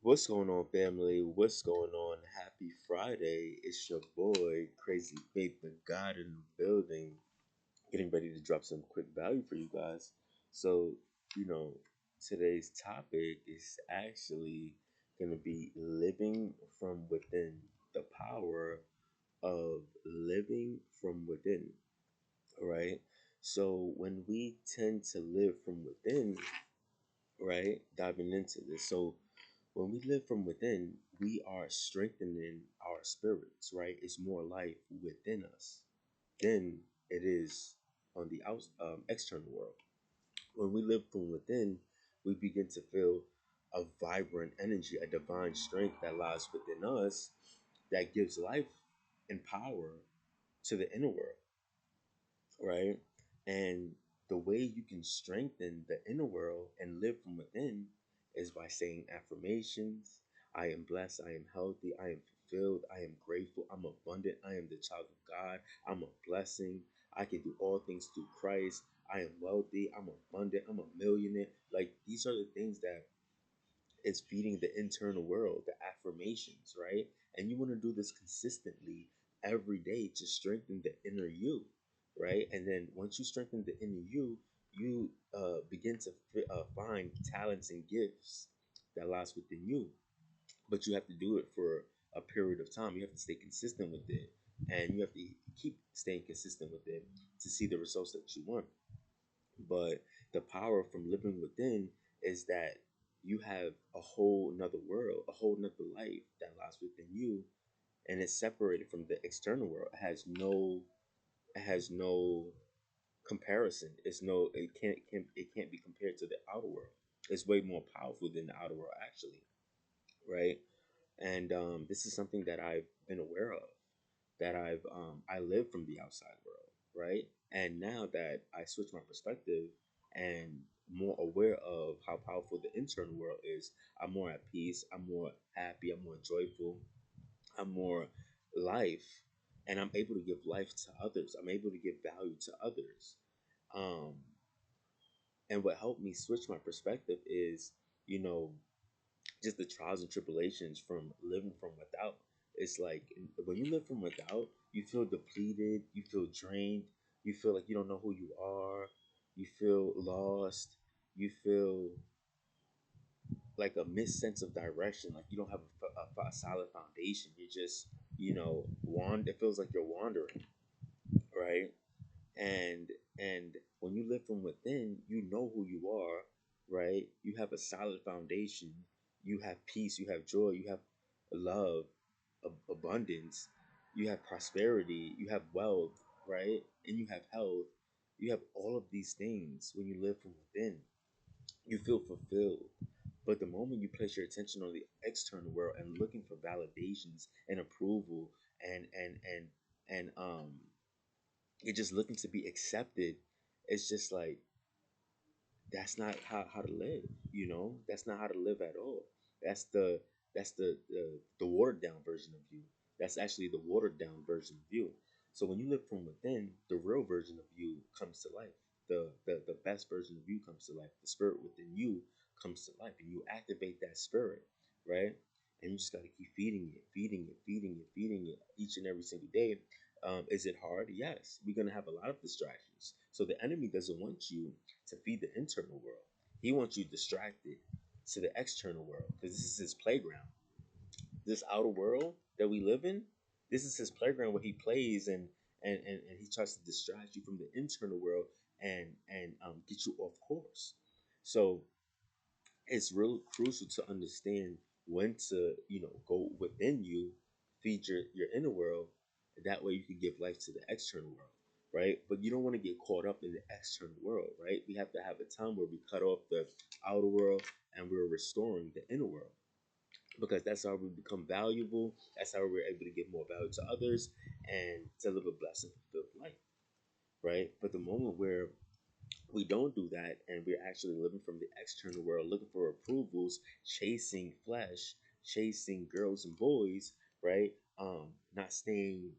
What's going on, family? What's going on? Happy Friday. It's your boy, Crazy Faith, the God in the building, getting ready to drop some quick value for you guys. So, you know, today's topic is actually going to be living from within, the power of living from within, right? So, when we tend to live from within, right, diving into this. So, when we live from within, we are strengthening our spirits, right? It's more life within us than it is on the external world. When we live from within, we begin to feel a vibrant energy, a divine strength that lies within us that gives life and power to the inner world, right? And the way you can strengthen the inner world and live from within is by saying affirmations. I am blessed. I am healthy. I am fulfilled. I am grateful. I'm abundant. I am the child of God. I'm a blessing. I can do all things through Christ. I am wealthy. I'm abundant. I'm a millionaire. Like, these are the things that is feeding the internal world, the affirmations, right? And you want to do this consistently every day to strengthen the inner you, right? And then once you strengthen the inner you, you begin to find talents and gifts that lies within you. But you have to do it for a period of time. You have to stay consistent with it, and you have to keep staying consistent with it to see the results that you want. But the power from living within is that you have a whole nother world, a whole nother life that lies within you, and it's separated from the external world. It has no comparison. It can't be compared to the outer world. It's way more powerful than the outer world, actually, right? And this is something that I've been aware of, that I live from the outside world, right? And now that I switch my perspective and more aware of how powerful the internal world is, I'm more at peace, I'm more happy, I'm more joyful, I'm more life, and I'm able to give life to others. I'm able to give value to others. Um, and what helped me switch my perspective is, you know, just the trials and tribulations from living from without. It's like when you live from without, you feel depleted, you feel drained, you feel like you don't know who you are, you feel lost, you feel like a missed sense of direction, like you don't have a solid foundation. You're just, it feels like you're wandering, right? and and when you live from within, you know who you are, right? You have a solid foundation. You have peace, you have joy, you have love, abundance, you have prosperity, you have wealth, right? And you have health. You have all of these things. When you live from within, you feel fulfilled. But the moment you place your attention on the external world and looking for validations and approval, and you're just looking to be accepted, it's just like that's not how to live. That's not how to live at all. That's the watered down version of you. That's actually the watered down version of you. So when you live from within, the real version of you comes to life. The best version of you comes to life. The spirit within you comes to life, and you activate that spirit, right? And you just got to keep feeding it, feeding it, feeding it, feeding it each and every single day. Is it hard? Yes. We're going to have a lot of distractions. So the enemy doesn't want you to feed the internal world. He wants you distracted to the external world, because this is his playground. This outer world that we live in, this is his playground where he plays, and he tries to distract you from the internal world and get you off course. So it's real crucial to understand when to go within you, feed your inner world. That way you can give life to the external world, right? But you don't want to get caught up in the external world, right? We have to have a time where we cut off the outer world and we're restoring the inner world, because that's how we become valuable. That's how we're able to give more value to others and to live a blessed and fulfilled life, right? But the moment where we don't do that and we're actually living from the external world, looking for approvals, chasing flesh, chasing girls and boys, right? Not staying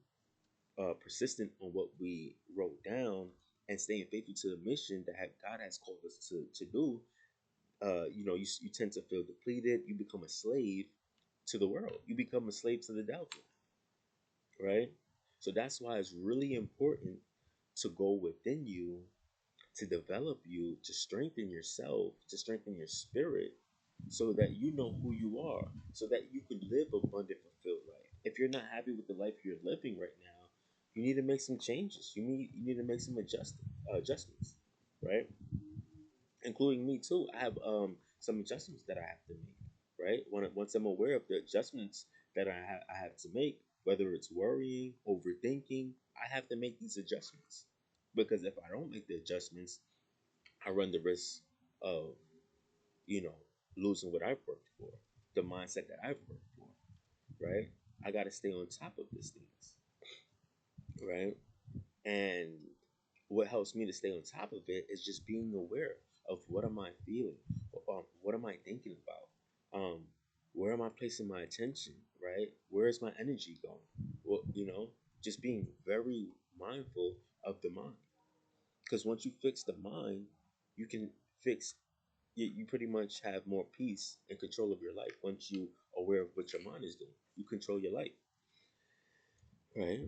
persistent on what we wrote down and staying faithful to the mission that God has called us to do. you tend to feel depleted. You become a slave to the world. You become a slave to the devil, right? So that's why it's really important to go within you, to develop you, to strengthen yourself, to strengthen your spirit, so that you know who you are, so that you can live abundant, fulfilled life. If you're not happy with the life you're living right now, you need to make some changes. You need to make some adjustments, right? Including me too. I have some adjustments that I have to make, right? Once I'm aware of the adjustments that I have to make, whether it's worrying, overthinking, I have to make these adjustments, because if I don't make the adjustments, I run the risk of, you know, losing what I've worked for, the mindset that I've worked for, right? I got to stay on top of these things, right? And what helps me to stay on top of it is just being aware of what am I feeling, what am I thinking about, where am I placing my attention, right? Where is my energy going? Well, just being very mindful of the mind, because once you fix the mind, you can fix. You pretty much have more peace and control of your life once you aware of what your mind is doing. You control your life, right?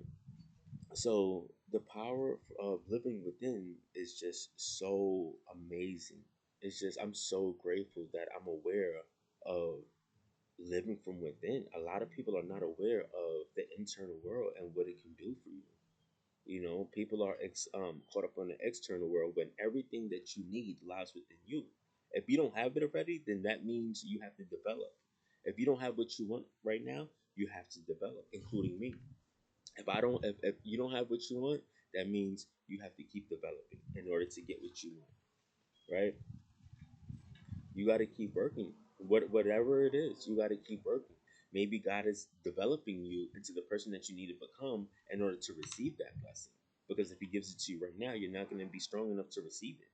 So the power of living within is just so amazing. It's just I'm so grateful that I'm aware of living from within. A lot of people are not aware of the internal world and what it can do for you. People are caught up on the external world when everything that you need lies within you. If you don't have it already, then that means you have to develop. If you don't have what you want right now, you have to develop, including me. If you don't have what you want, that means you have to keep developing in order to get what you want, right? You got to keep working. Whatever it is, you got to keep working. Maybe God is developing you into the person that you need to become in order to receive that blessing. Because if He gives it to you right now, you're not going to be strong enough to receive it.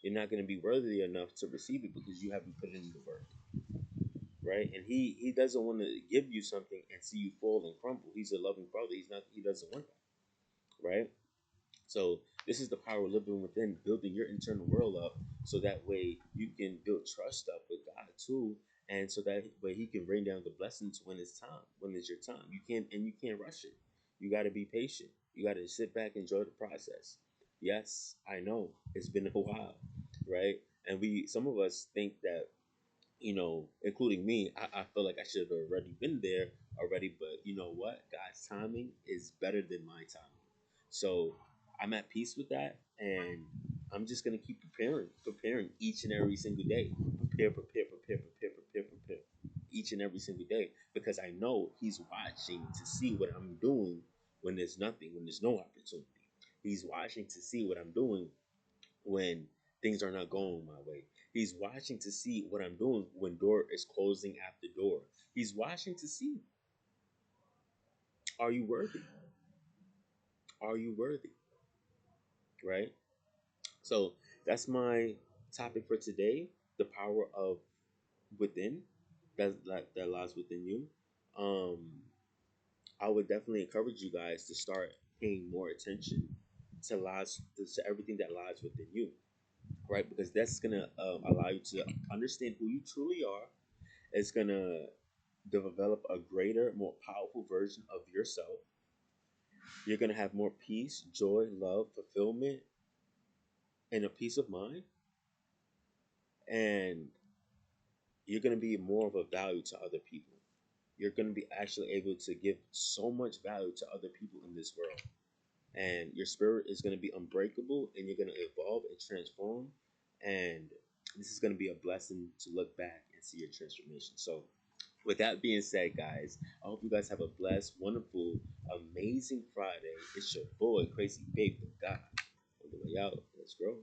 You're not going to be worthy enough to receive it because you haven't put in the work, right? And He doesn't want to give you something and see you fall and crumble. He's a loving Father. He doesn't want that, right? So this is the power of living within, building your internal world up, so that way you can build trust up with God too, and so that way He can rain down the blessings when it's time, when it's your time. You can't rush it. You got to be patient. You got to sit back, enjoy the process. Yes, I know it's been a while, right? And some of us think that, including me, I feel like I should have already been there already. But you know what? God's timing is better than my timing. So I'm at peace with that. And I'm just going to keep preparing each and every single day. Prepare each and every single day. Because I know He's watching to see what I'm doing when there's nothing, when there's no opportunity. He's watching to see what I'm doing when things are not going my way. He's watching to see what I'm doing when door is closing after door. He's watching to see, are you worthy? Are you worthy? Right? So that's my topic for today. The power of within, that lies within you. Um, I would definitely encourage you guys to start paying more attention to everything that lies within you, right? Because that's gonna allow you to understand who you truly are. It's gonna develop a greater, more powerful version of yourself. You're gonna have more peace, joy, love, fulfillment, and a peace of mind. And you're gonna be more of a value to other people. You're gonna be actually able to give so much value to other people in this world. And your spirit is gonna be unbreakable, and you're gonna evolve and transform. And this is gonna be a blessing to look back and see your transformation. So with that being said, guys, I hope you guys have a blessed, wonderful, amazing Friday. It's your boy, Crazy Big with God. On the way out, let's grow.